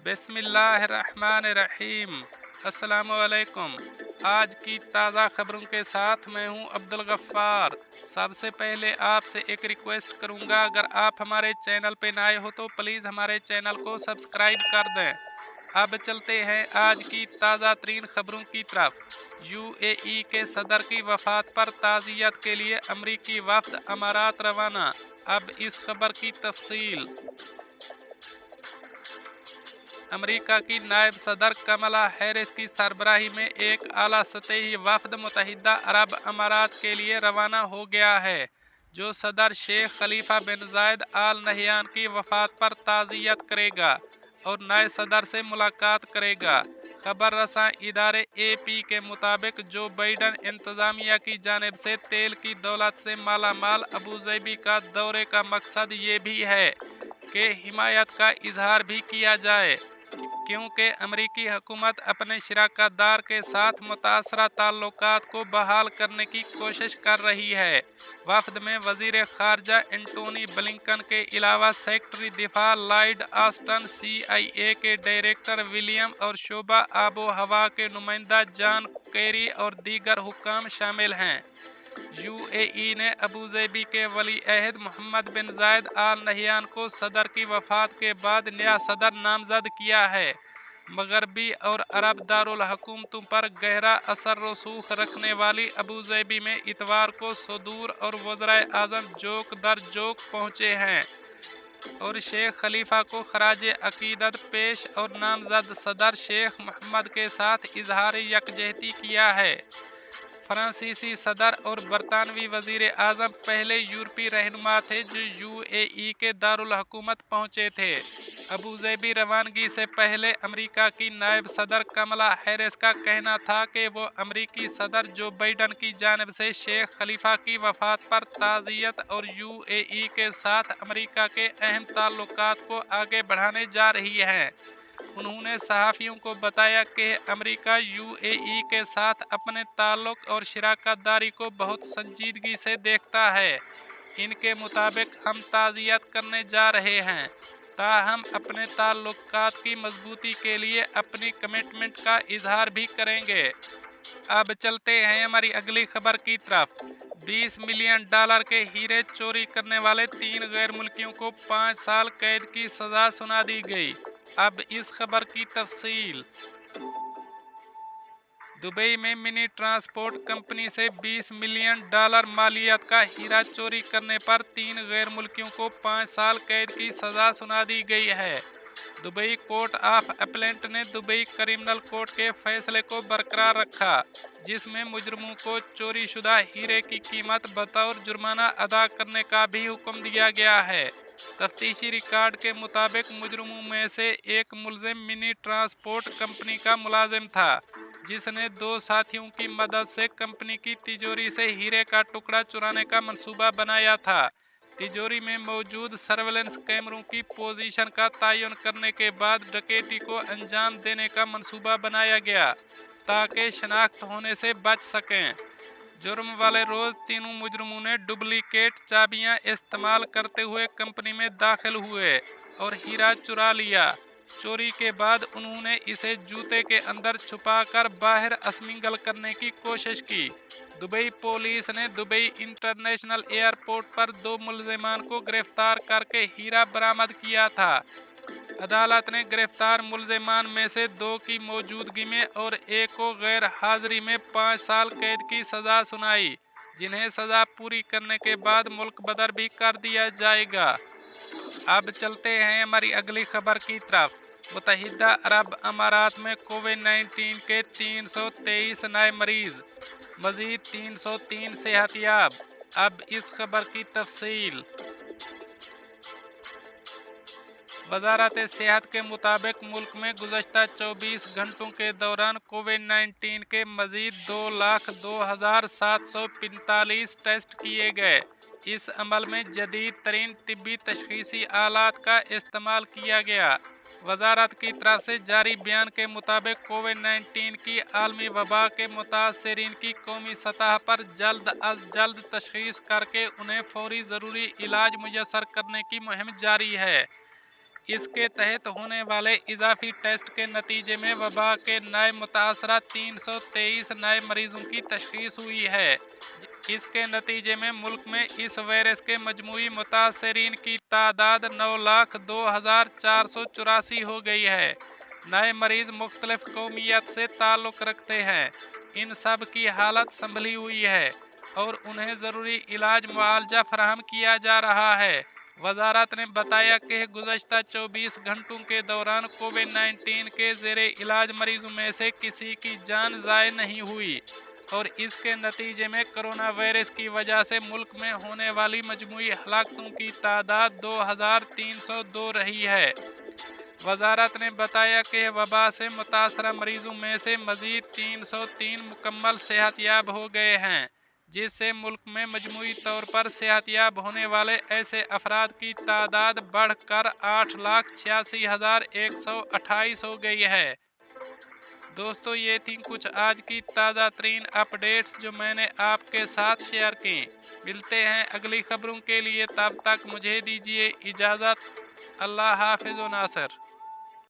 बिस्मिल्लाहिर्रहमानिर्रहीम। अस्सलामुअलैकुम। आज की ताज़ा खबरों के साथ मैं हूं अब्दुल गफ्फार। सबसे पहले आपसे एक रिक्वेस्ट करूंगा, अगर आप हमारे चैनल पे नए हो तो प्लीज़ हमारे चैनल को सब्सक्राइब कर दें। अब चलते हैं आज की ताज़ा तरीन खबरों की तरफ। यूएई के सदर की वफ़ात पर ताज़ियत के लिए अमरीकी वफ़द अमारात रवाना। अब इस खबर की तफसील। अमेरिका की नायब सदर कमला हैरिस की सरबराही में एक आला सतही वफ़द मुत्तहिदा अरब अमारात के लिए रवाना हो गया है, जो सदर शेख खलीफा बिन जायद आल नहयान की वफ़ात पर ताज़ियत करेगा और नए सदर से मुलाकात करेगा। खबर रसां इदारे AP के मुताबिक जो बाइडन इंतज़ामिया की जानिब से तेल की दौलत से मालामाल अबूज़ैबी का दौरे का मकसद ये भी है कि हिमायत का इजहार भी किया जाए, क्योंकि अमरीकी हुकूमत अपने शराकतदार के साथ मुतासरा ताल्लुकात को बहाल करने की कोशिश कर रही है। वफद में वजीर खारजा एंटोनी ब्लिंकन के अलावा सेक्रेटरी दिफा लॉयड ऑस्टन, CIA के डायरेक्टर विलियम और शोबा आबो हवा के नुमाइंदा जॉन केरी और दीगर हुक्काम शामिल हैं। यूएई ने अबूज़ैबी के वली अहद मोहम्मद बिन जायद आल नहयान को सदर की वफ़ात के बाद नया सदर नामजद किया है। मगरबी और अरब दारुल हुकूमतों पर गहरा असर रसूख रखने वाली अबूज़ैबी में इतवार को सदूर और वज़राए आज़म जोक दर जोक पहुँचे हैं और शेख खलीफा को खराज अकीदत पेश और नामजद सदर शेख मोहम्मद के साथ इजहार यकजहती किया है। फ्रांसीसी सदर और बरतानवी वजीर आज़म पहले यूरोपीय रहनुमा थे जो यूएई के दारुल हुकूमत पहुँचे थे। अबूज़ैबी रवानगी से पहले अमेरिका की नायब सदर कमला हैरिस का कहना था कि वो अमेरिकी सदर जो बाइडन की जानिब से शेख खलीफा की वफ़ात पर ताज़ियत और यूएई के साथ अमेरिका के अहम ताल्लुकात को आगे बढ़ाने जा रही है। उन्होंने सहाफ़ियों को बताया कि अमेरिका यूएई के साथ अपने ताल्लुक और शराकतदारी को बहुत संजीदगी से देखता है। इनके मुताबिक हम ताज़ियत करने जा रहे हैं, ताहम अपने ताल्लुकात की मजबूती के लिए अपनी कमिटमेंट का इजहार भी करेंगे। अब चलते हैं हमारी अगली खबर की तरफ। $20 मिलियन के हीरे चोरी करने वाले 3 गैर मुल्कियों को 5 साल कैद की सज़ा सुना दी गई। अब इस खबर की तफसील। दुबई में मिनी ट्रांसपोर्ट कंपनी से $20 मिलियन मालियत का हीरा चोरी करने पर 3 गैर मुल्कियों को 5 साल कैद की सज़ा सुना दी गई है। दुबई कोर्ट ऑफ अपीलेट ने दुबई क्रिमिनल कोर्ट के फैसले को बरकरार रखा, जिसमें मुजरमों को चोरी शुदा हीरे की कीमत बतौर जुर्माना अदा करने का भी हुक्म दिया गया है। तफ्तीशी रिकॉर्ड के मुताबिक मुजरमों में से एक मुलजिम मिनी ट्रांसपोर्ट कंपनी का मुलाजिम था, जिसने 2 साथियों की मदद से कंपनी की तिजोरी से हीरे का टुकड़ा चुराने का मंसूबा बनाया था। तिजोरी में मौजूद सर्वेलेंस कैमरों की पोजीशन का तयन करने के बाद डकैती को अंजाम देने का मंसूबा बनाया गया, ताकि शनाख्त होने से बच सकें। जुर्म वाले रोज़ तीनों मुजरमों ने डुप्लीकेट चाबियां इस्तेमाल करते हुए कंपनी में दाखिल हुए और हीरा चुरा लिया। चोरी के बाद उन्होंने इसे जूते के अंदर छुपाकर बाहर स्मगल करने की कोशिश की। दुबई पुलिस ने दुबई इंटरनेशनल एयरपोर्ट पर 2 मुलजिमान को गिरफ्तार करके हीरा बरामद किया था। अदालत ने गिरफ्तार मुलजिमान में से 2 की मौजूदगी में और एक को गैर हाजिरी में 5 साल कैद की सज़ा सुनाई, जिन्हें सज़ा पूरी करने के बाद मुल्क बदर भी कर दिया जाएगा। अब चलते हैं हमारी अगली खबर की तरफ। मुत्तहिदा अरब अमारात में कोविड-19 के 323 नए मरीज, मजीद 303 सेहतयाब। अब इस खबर की तफसील। वजारत सेहत के मुताबिक मुल्क में गुज़श्ता 24 घंटों के दौरान कोविड-19 के मजीद 2,02,745 टेस्ट किए गए। इस अमल में जदीद तरीन तिब्बी तशखीसी आलात का इस्तेमाल किया गया। वजारत की तरफ से जारी बयान के मुताबिक कोविड-19 की आलमी वबा के मुतासरीन की कौमी सतह पर जल्द अज जल्द तशखीस करके उन्हें फौरी ज़रूरी इलाज मुयसर करने की मुहिम जारी है। اس کے تحت ہونے والے اضافی ٹیسٹ کے نتیجے میں وبا کے نئے متاثرہ 323 نئے مریضوں کی تشخیص ہوئی ہے۔ اس کے نتیجے میں ملک میں اس وائرس کے مجموعی متاثرین کی تعداد 9,02,484 ہو گئی ہے۔ نئے مریض مختلف قومیت سے تعلق رکھتے ہیں۔ ان سب کی حالت سنبھلی ہوئی ہے اور انہیں ضروری علاج معالجہ فراہم کیا جا رہا ہے۔ وزارت نے بتایا کہ گزشتہ 24 گھنٹوں کے دوران کووڈ-19 کے زیر علاج مریضوں میں سے کسی کی جان ضائع نہیں ہوئی اور اس کے نتیجے میں کرونا وائرس کی وجہ سے ملک میں ہونے والی مجموعی ہلاکتوں کی تعداد 2,302 رہی ہے۔ وزارت نے بتایا کہ وبا سے متاثرہ مریضوں میں سے مزید 303 مکمل صحت یاب ہو گئے ہیں، جس سے ملک میں مجموعی طور پر صحت یاب ہونے والے ایسے افراد کی تعداد بڑھ کر 8,86,128 ہو گئی ہے۔ دوستو، یہ تھیں کچھ آج کی تازہ ترین اپڈیٹس جو میں نے آپ کے ساتھ شیئر کی۔ ملتے ہیں اگلی خبروں کے لیے، تب تک مجھے دیجیے اجازت۔ اللہ حافظ و ناصر۔